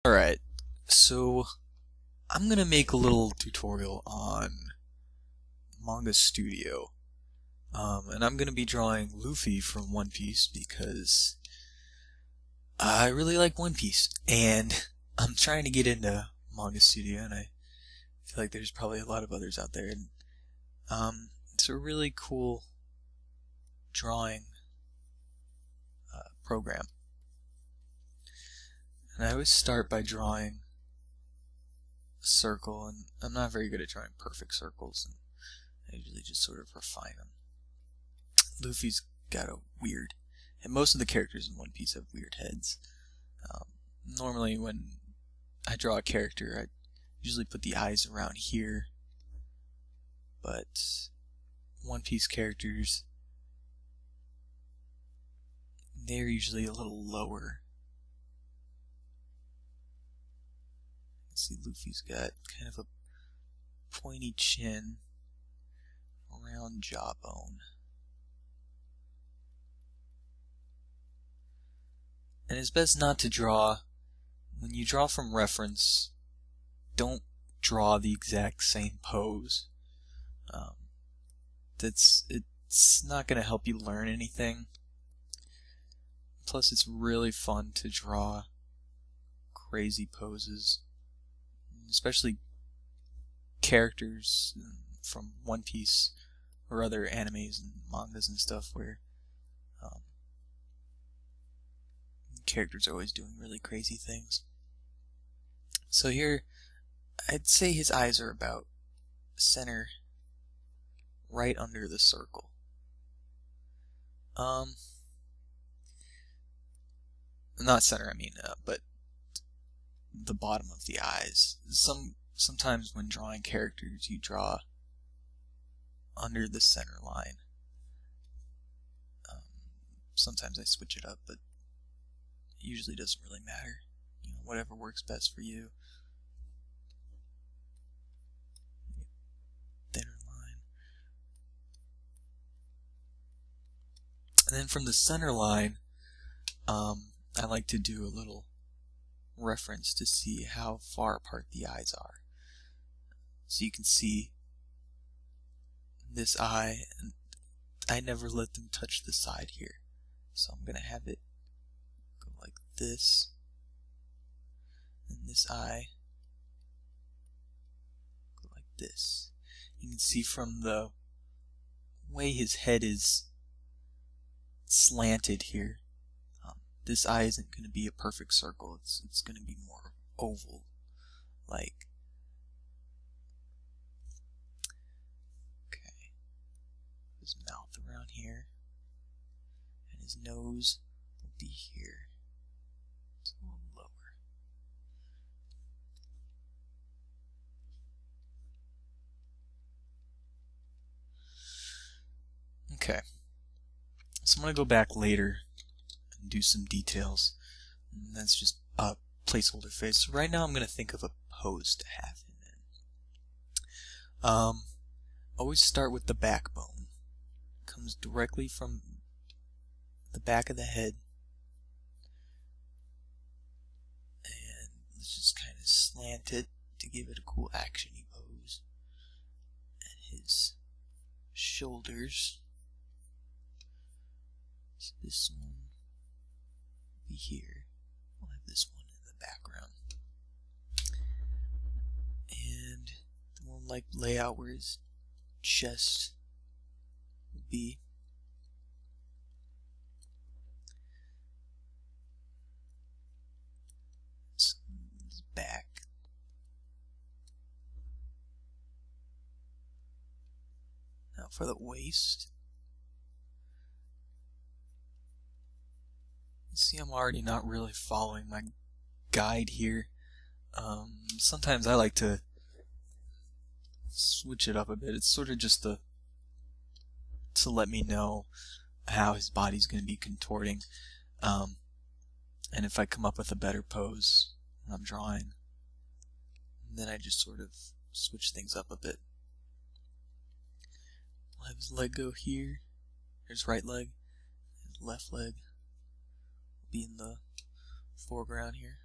Alright, so I'm gonna make a little tutorial on MangaStudio. And I'm gonna be drawing Luffy from One Piece because I really like One Piece. And I'm trying to get into MangaStudio, and I feel like there's probably a lot of others out there. And it's a really cool drawing program. And I always start by drawing a circle, and I'm not very good at drawing perfect circles, and I usually just sort of refine them. Luffy's got a weird, and most of the characters in One Piece have weird heads. Normally when I draw a character, I usually put the eyes around here, but One Piece characters, they're usually a little lower. See, Luffy's got kind of a pointy chin, round jawbone. And it's best not to draw, when you draw from reference, don't draw the exact same pose. It's not going to help you learn anything. Plus, it's really fun to draw crazy poses, especially characters from One Piece or other animes and mangas and stuff where characters are always doing really crazy things. So here, I'd say his eyes are about center, right under the circle. Not center, I mean, but the bottom of the eyes. Sometimes when drawing characters, you draw under the center line. Sometimes I switch it up, but it usually doesn't really matter. Whatever works best for you. Thinner line. And then from the center line, I like to do a little reference to see how far apart the eyes are. So you can see this eye, and I never let them touch the side here. So I'm going to have it go like this, and this eye go like this. You can see from the way his head is slanted here, this eye isn't going to be a perfect circle. It's going to be more oval, like. Okay, his mouth around here, and his nose will be here. It's a little lower. Okay, so I'm going to go back later and do some details. And that's just a placeholder face. So right now I'm going to think of a pose to have him in. Always start with the backbone. Comes directly from the back of the head. And let's just kind of slant it to give it a cool actiony pose. And his shoulders. So this one will be here. We'll have this one in the background. And then we'll lay out where his chest will be. So his back. Now for the waist. See, I'm already not really following my guide here. Sometimes I like to switch it up a bit. It's sort of just to let me know how his body's going to be contorting. And if I come up with a better pose when I'm drawing, then I just sort of switch things up a bit. I'll have his leg go here. Here's right leg. His left leg be in the foreground here.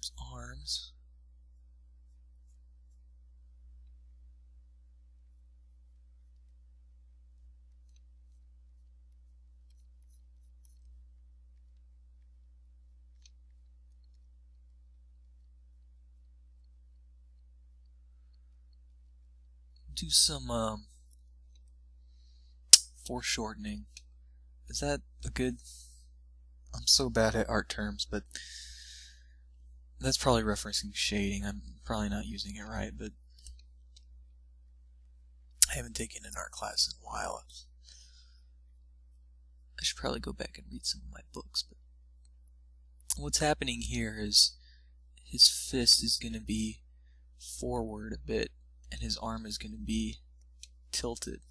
his arms. Do some foreshortening. Is that a good... I'm so bad at art terms, but that's probably referencing shading. I'm probably not using it right, but I haven't taken an art class in a while. I should probably go back and read some of my books, but what's happening here is his fist is going to be forward a bit, and his arm is going to be tilted.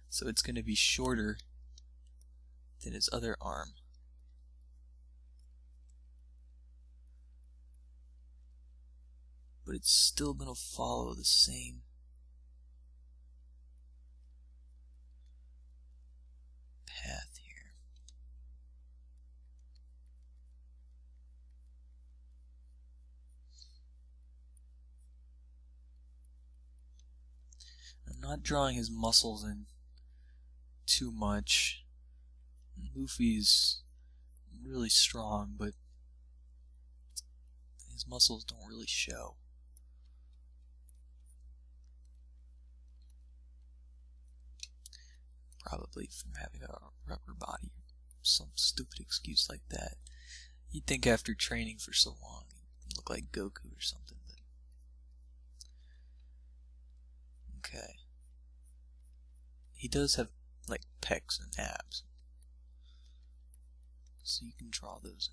So it's going to be shorter than his other arm. But it's still going to follow the same path here. I'm not drawing his muscles in too much. Luffy's really strong, but his muscles don't really show. Probably from having a rubber body, some stupid excuse like that. You'd think after training for so long, he'd look like Goku or something. But okay. He does have like pecs and abs, so you can draw those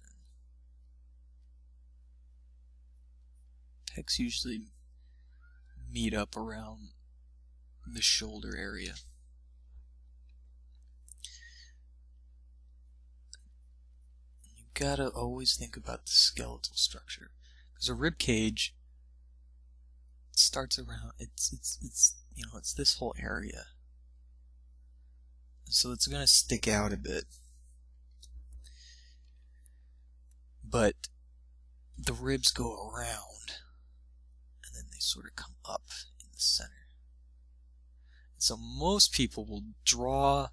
in. Pecs usually meet up around the shoulder area. You gotta always think about the skeletal structure, because a rib cage starts around. It's you know, it's this whole area. So it's going to stick out a bit. But the ribs go around, and then they sort of come up in the center. And so most people will draw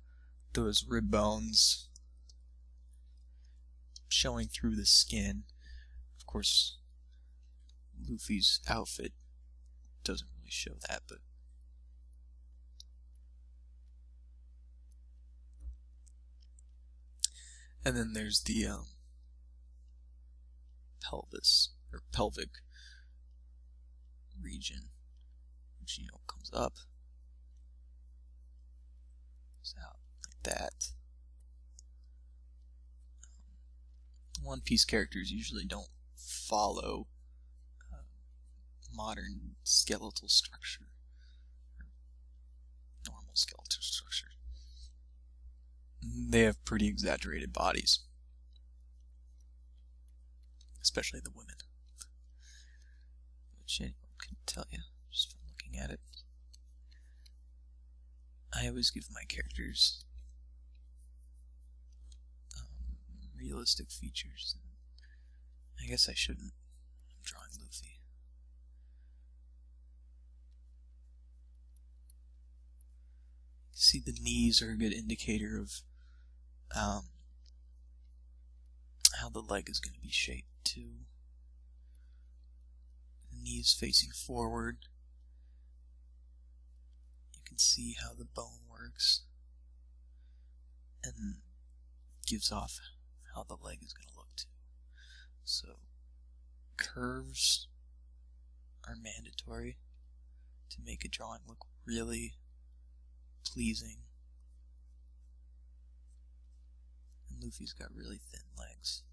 those rib bones showing through the skin. Of course, Luffy's outfit doesn't really show that, but and then there's the pelvis or pelvic region, which comes up, goes out like that. One Piece characters usually don't follow modern skeletal structure, or normal skeletal structure. They have pretty exaggerated bodies, especially the women, which anyone can tell you just from looking at it. I always give my characters realistic features. I guess I shouldn't. I'm drawing Luffy. See, the knees are a good indicator of how the leg is going to be shaped too. The knees facing forward. You can see how the bone works and gives off how the leg is going to look too. So curves are mandatory to make a drawing look really pleasing. And Luffy's got really thin legs.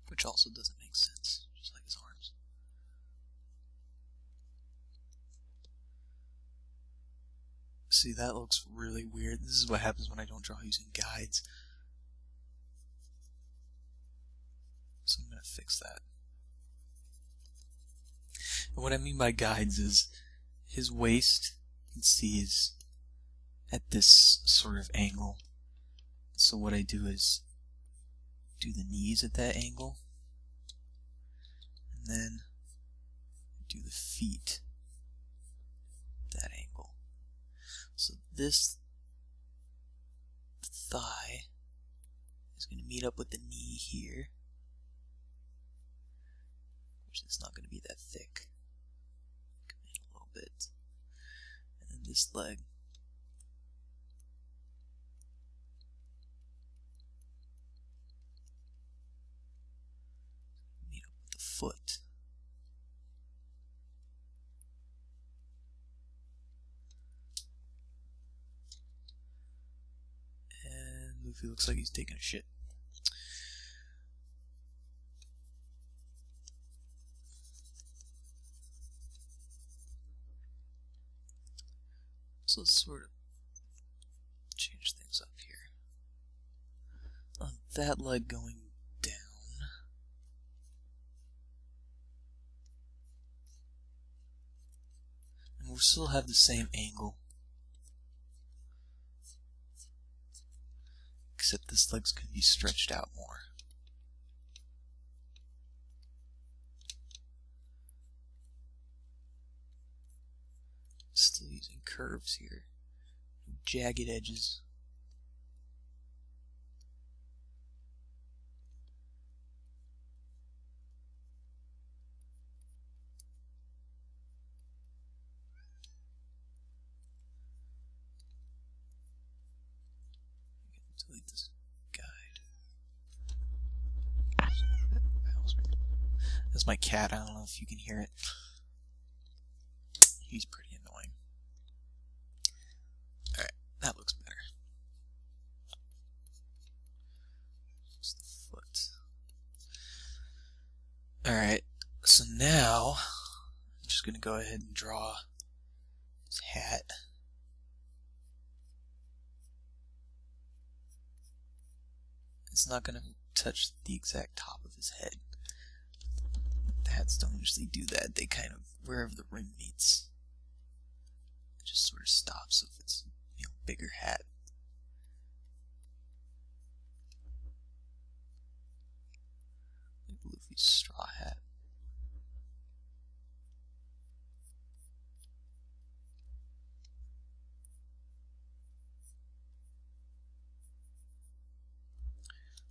Which also doesn't make sense, just like his arms. See, that looks really weird. This is what happens when I don't draw using guides. So I'm going to fix that. And what I mean by guides is his waist, you can see, is at this sort of angle. So what I do is do the knees at that angle, and then do the feet at that angle. So this thigh is going to meet up with the knee here, which is not going to be that thick. Come in a little bit. And then this leg meet up with the foot. And Luffy looks like he's taking a shit. So let's sort of change things up here. On that leg going down. And we'll still have the same angle. Except this leg's going to be stretched out more. Still using curves here. Jagged edges. Delete this guide. That's my cat. I don't know if you can hear it. He's pretty annoying. Alright, that looks better. Just the foot. Alright, so now I'm just going to go ahead and draw his hat. It's not going to touch the exact top of his head. The hats don't usually do that. They kind of, wherever the rim meets, it just sort of stops if it's, you know, bigger hat. Like Luffy's straw hat.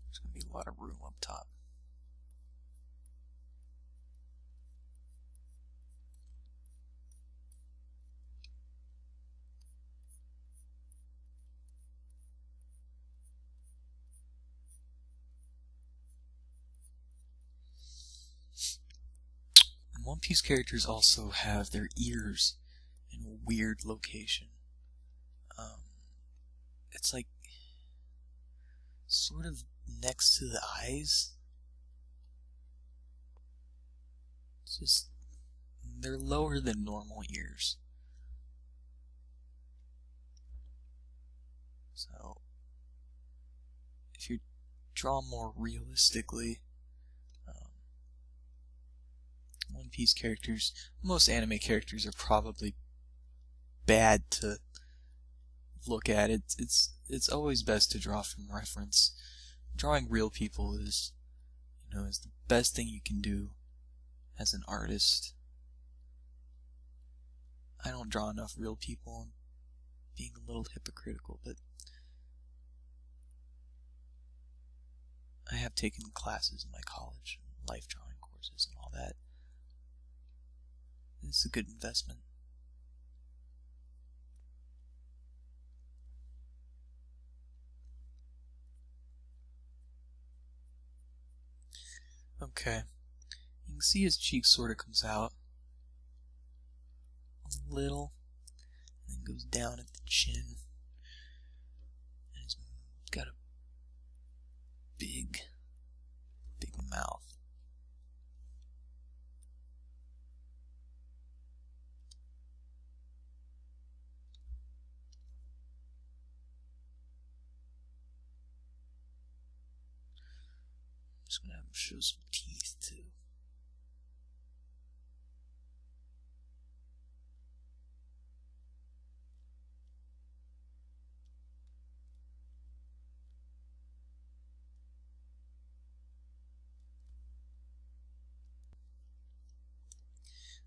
There's going to be a lot of room up top. And One Piece characters also have their ears in a weird location. It's like sort of next to the eyes. It's just, they're lower than normal ears. So, if you draw more realistically, One Piece characters, most anime characters are probably bad to look at. It's always best to draw from reference. Drawing real people is, you know, is the best thing you can do as an artist. I don't draw enough real people. I'm being a little hypocritical, but I have taken classes in my college, life drawing courses and all that. It's a good investment. Okay, you can see his cheek sort of comes out a little, and then goes down at the chin, and he's got a big mouth. I'm just gonna have him show some teeth too.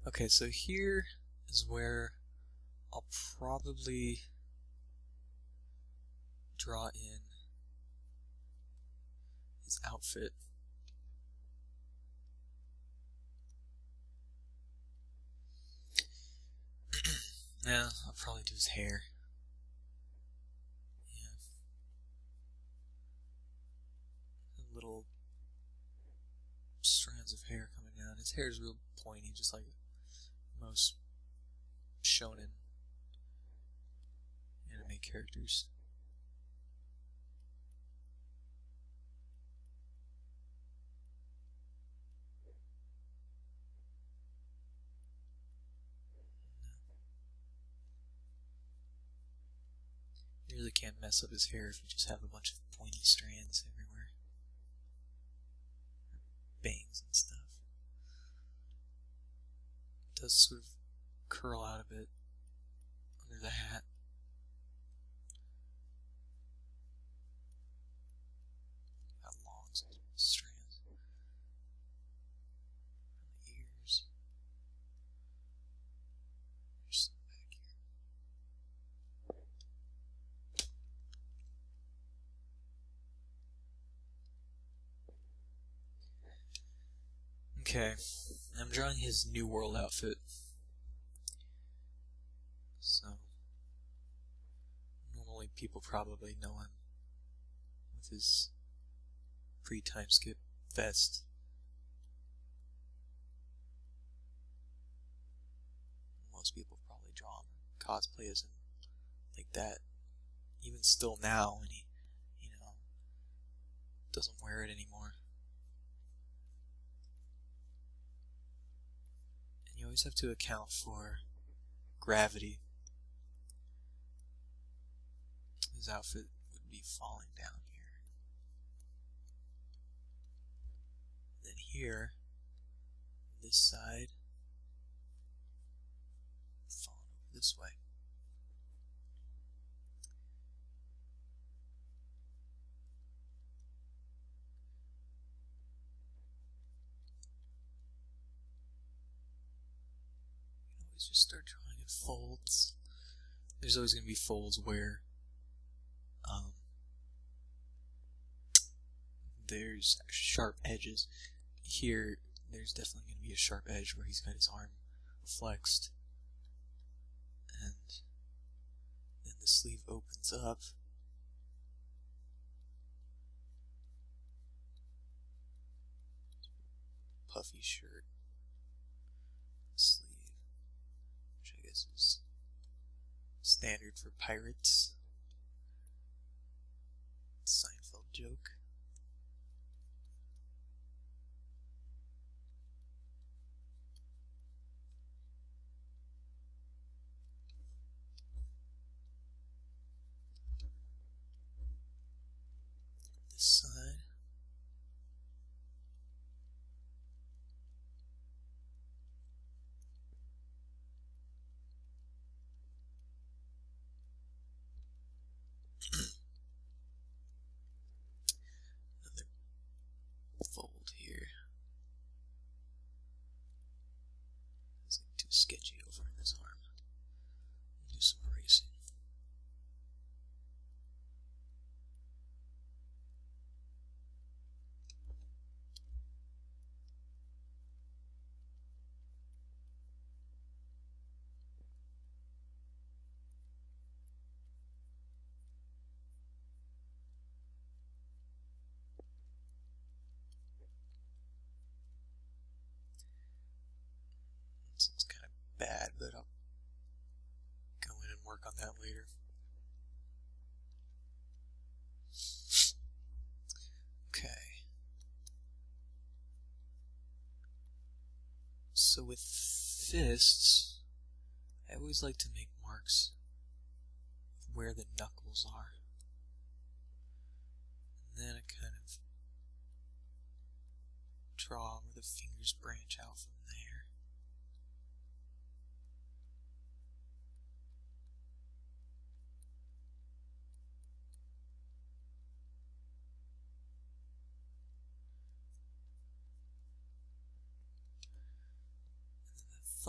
Okay, so here is where I'll probably draw in his outfit. Yeah, I'll probably do his hair. Yeah. Little strands of hair coming down. His hair is real pointy, just like most shonen anime characters. You really can't mess up his hair if you just have a bunch of pointy strands everywhere. Bangs and stuff. It does sort of curl out a bit under the hat. Got long strands. Around the ears. There's some back here. Okay, I'm drawing his New World outfit. So, normally people probably know him with his pre-time skip vest. Most people probably draw him, cosplay as him like that. Even still now, when he, doesn't wear it anymore. And you always have to account for gravity. His outfit would be falling down here. Then here, this side, falling over this way. You can always just start drawing in folds. There's always going to be folds where there's sharp edges. Here, there's definitely going to be a sharp edge where he's got his arm flexed. And then the sleeve opens up. Puffy shirt. Sleeve. Which I guess is standard for pirates. Seinfeld joke. This side. Another fold here. It's getting too sketchy over in this arm. Do some erasing. This looks kind of bad, but I'll go in and work on that later. Okay. So with fists, I always like to make marks where the knuckles are. And then I kind of draw where the fingers branch out from there. And then the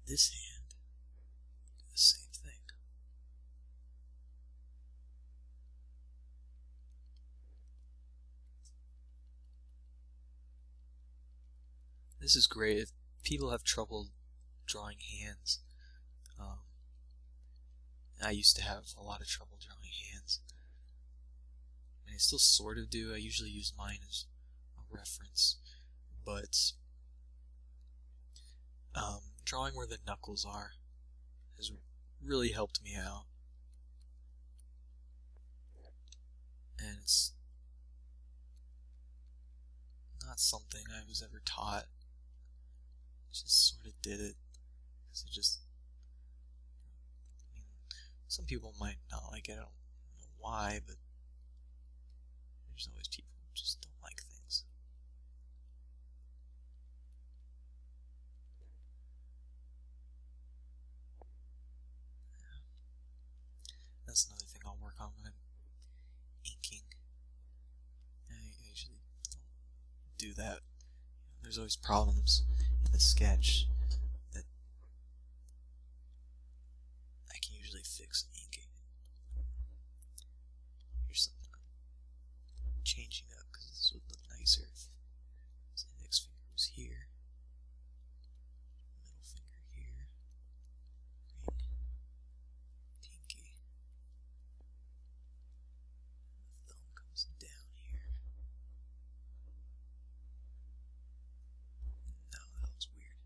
this hand, do the same thing. This is great if people have trouble drawing hands. I used to have a lot of trouble drawing hands, and I still sort of do. I usually use mine as a reference, but drawing where the knuckles are has really helped me out, and it's not something I was ever taught. I just sort of did it because it just, I mean, some people might not like it. I don't know why, but there's always people who just don't like things. That's another thing I'll work on when I'm inking. I usually don't do that. There's always problems in the sketch that I can usually fix inking. Here's something I'm changing up because this would look nicer if the index finger was here, middle finger here, ring, pinky, the thumb comes down here. No, that looks weird.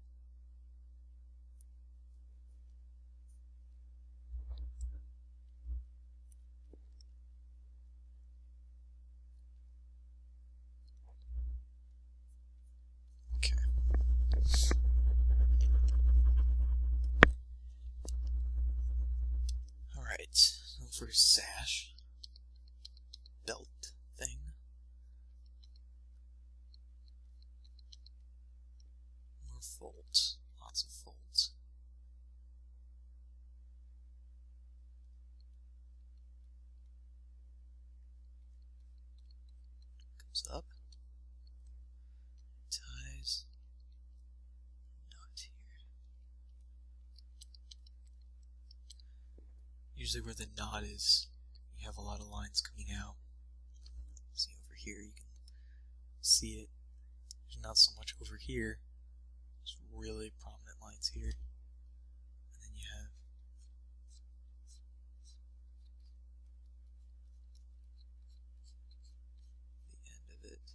Okay. Alright, now for his sash, belt thing. More folds, lots of folds. Comes up, ties, knot here. Usually where the knot is, you have a lot of lines coming out. See over here, you can see it. There's not so much over here. There's really prominent lines here. And then you have the end of it.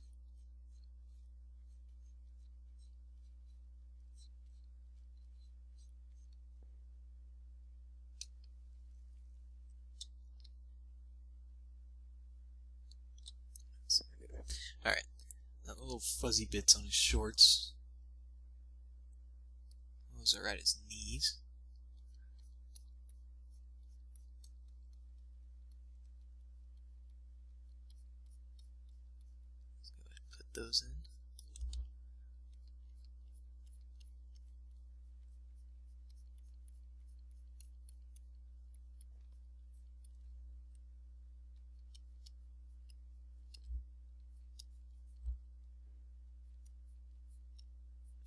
Alright, the little fuzzy bits on his shorts, those are at his knees. Let's go ahead and put those in.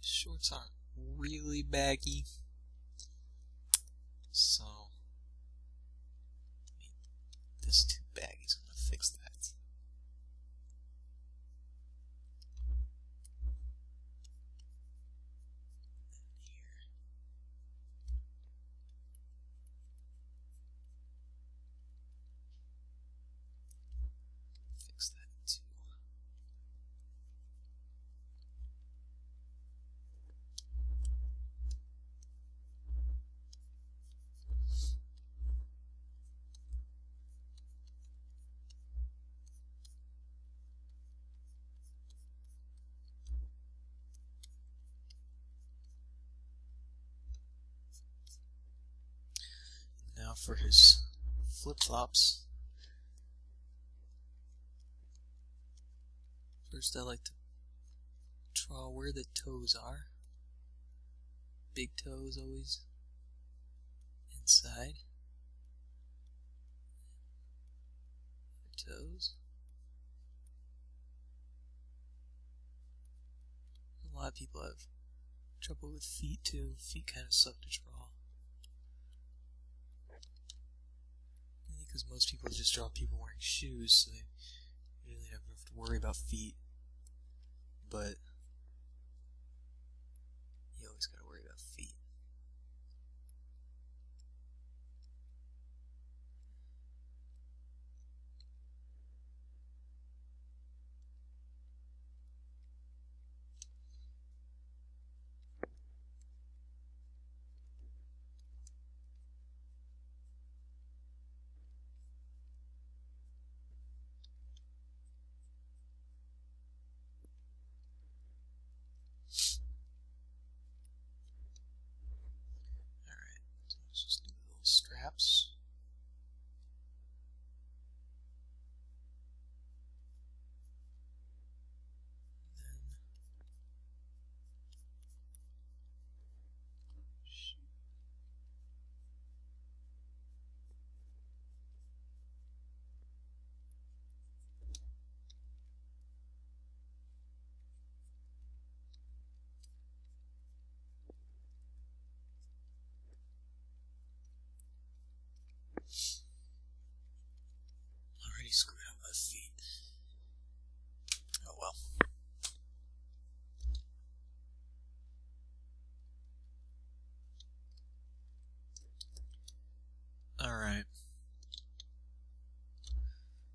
Shorts aren't really baggy, so I mean, this is too baggy, so I'm gonna fix that. And here. Fix that too. Now for his flip-flops. First I like to draw where the toes are. Big toes always inside. The toes. A lot of people have trouble with feet too. Feet kind of suck to draw. Because most people just draw people wearing shoes, so they really never have to worry about feet. But you always gotta worry about feet. Alright, so let's just do the little straps. Already screwed up my feet. Oh well. Alright.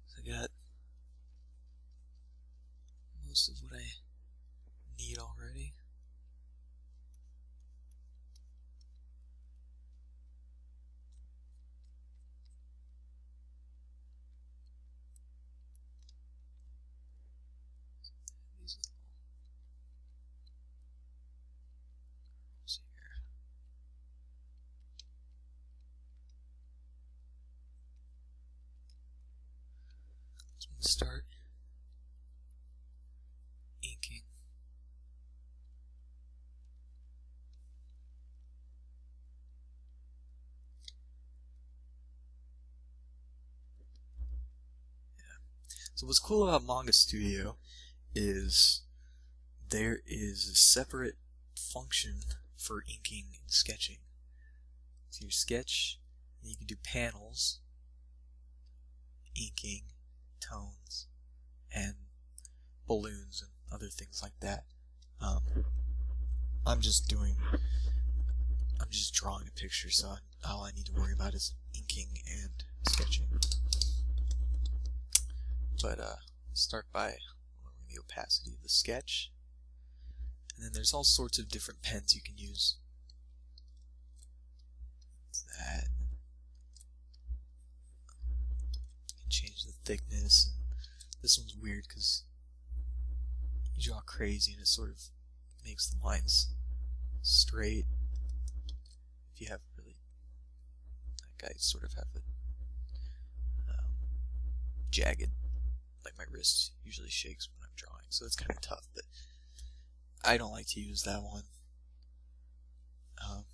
So I got most of what I need already. These little curls here. So I'm going to start inking. So what's cool about MangaStudio is there is a separate function for inking and sketching. So your sketch, and you can do panels, inking, tones, and balloons and other things like that. I'm just drawing a picture, so all I need to worry about is inking and sketching. But start by lowering the opacity of the sketch, and then there's all sorts of different pens you can use. What's that? You can change the thickness. And this one's weird because you draw crazy and it sort of makes the lines straight. If you have really, like I sort of have a jagged, like my wrist usually shakes when I'm drawing, so it's kind of tough, but I don't like to use that one. I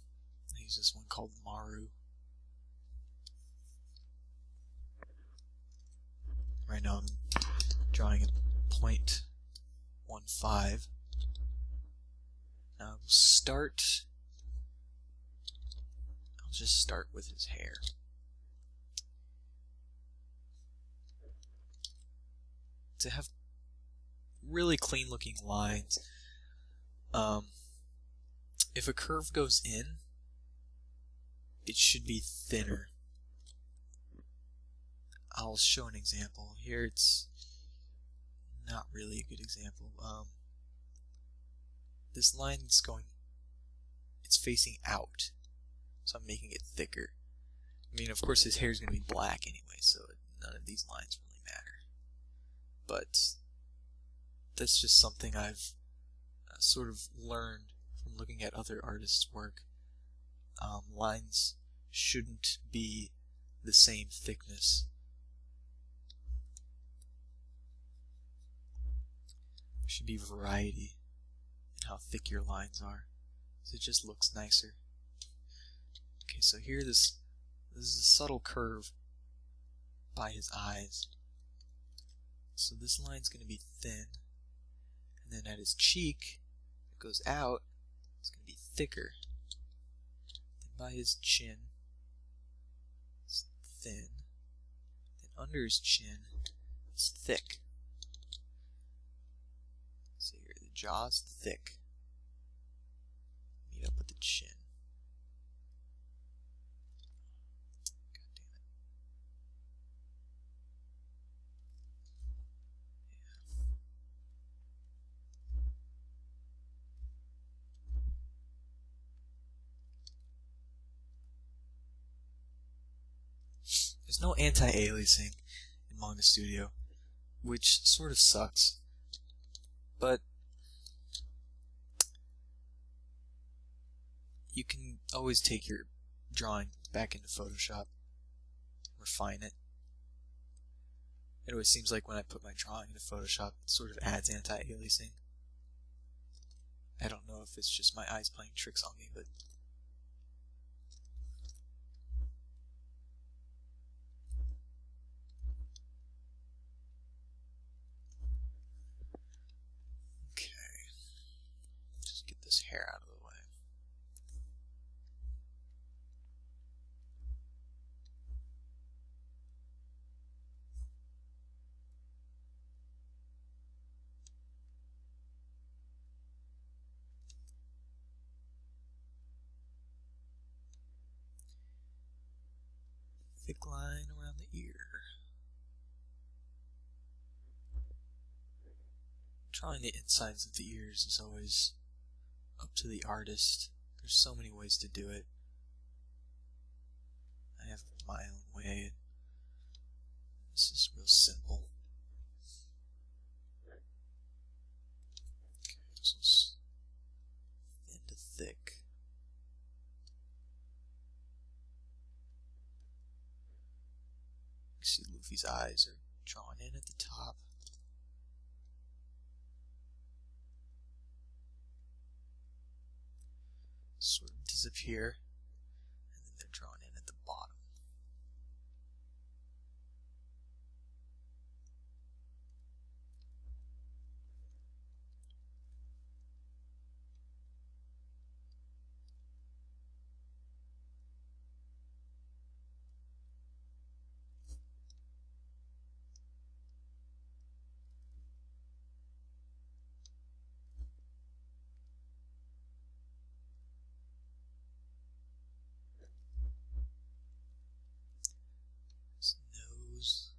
use this one called Maru. Right now I'm drawing at 0.15. Now I'll just start with his hair. To have really clean looking lines, if a curve goes in, it should be thinner. I'll show an example. Here it's not really a good example. This line is it's facing out, so I'm making it thicker. I mean, of course his hair is going to be black anyway, so none of these lines really matter. But that's just something I've sort of learned from looking at other artists' work. Lines shouldn't be the same thickness. There should be variety in how thick your lines are, so it just looks nicer. Okay, so here this is a subtle curve by his eyes. So this line's going to be thin, and then at his cheek it goes out, it's going to be thicker. Then by his chin, it's thin. Then under his chin, it's thick. So here, the jaw's thick. Meet up with the chin. God damn it. There's no anti-aliasing in MangaStudio, which sort of sucks, but you can always take your drawing back into Photoshop, refine it. It always seems like when I put my drawing into Photoshop, it sort of adds anti-aliasing. I don't know if it's just my eyes playing tricks on me, but this hair out of the way. Thick line around the ear. Drawing the insides of the ears is always up to the artist. There's so many ways to do it. I have my own way. This is real simple. Okay, this is thin to thick. You see Luffy's eyes are drawn in at the top. Sort of disappear, and then they're drawn in at the bottom. His nose,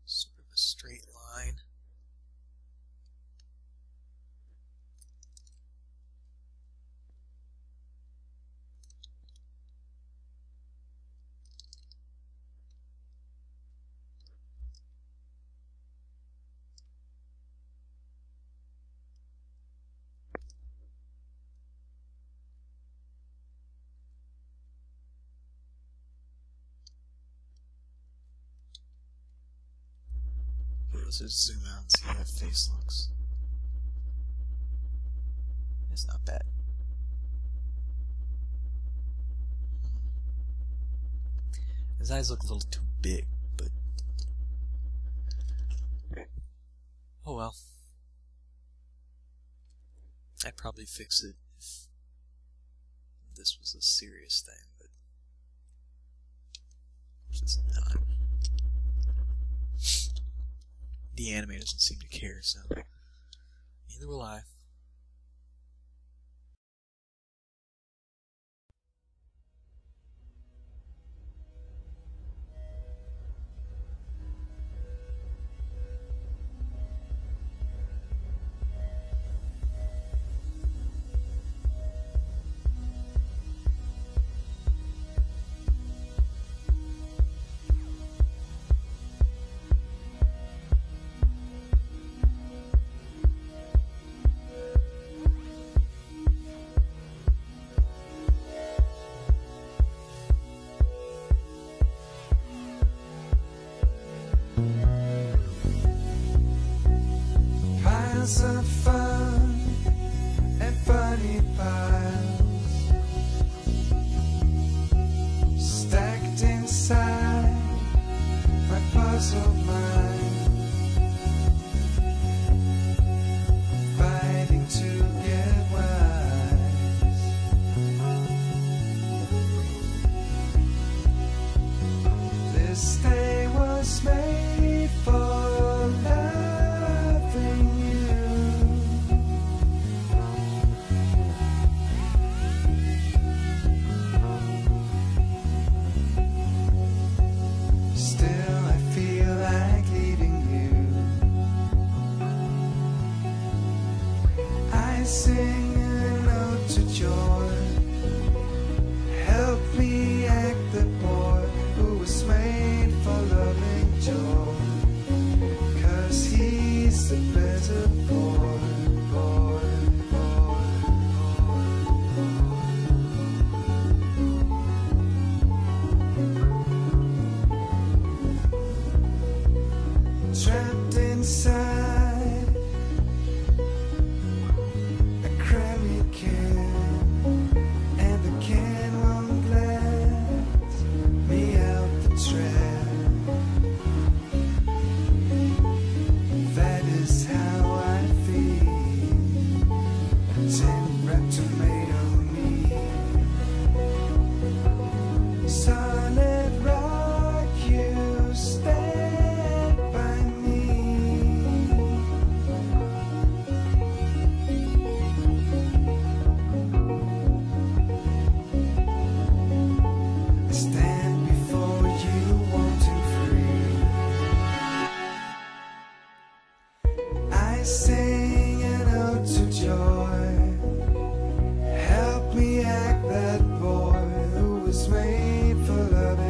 sort of a straight line. Let's just zoom out and see how that face looks. It's not bad. His eyes look a little too big, but oh well. I'd probably fix it if this was a serious thing, but of course it's not. The anime doesn't seem to care, so neither will I. This day was made for loving you. Still I feel like leaving you. I sing a note to joy. Help me act the boy who was made for loving joy. 'Cause he's the better boy, boy, boy, boy. Trapped inside a cranny can, and the can won't let me out the trap. That is how I feel. A tin wrapped tomato meat. Solid rock, you stand by me. I stand before you wanting free. I sing an ode to joy. Help me act that boy who was made for loving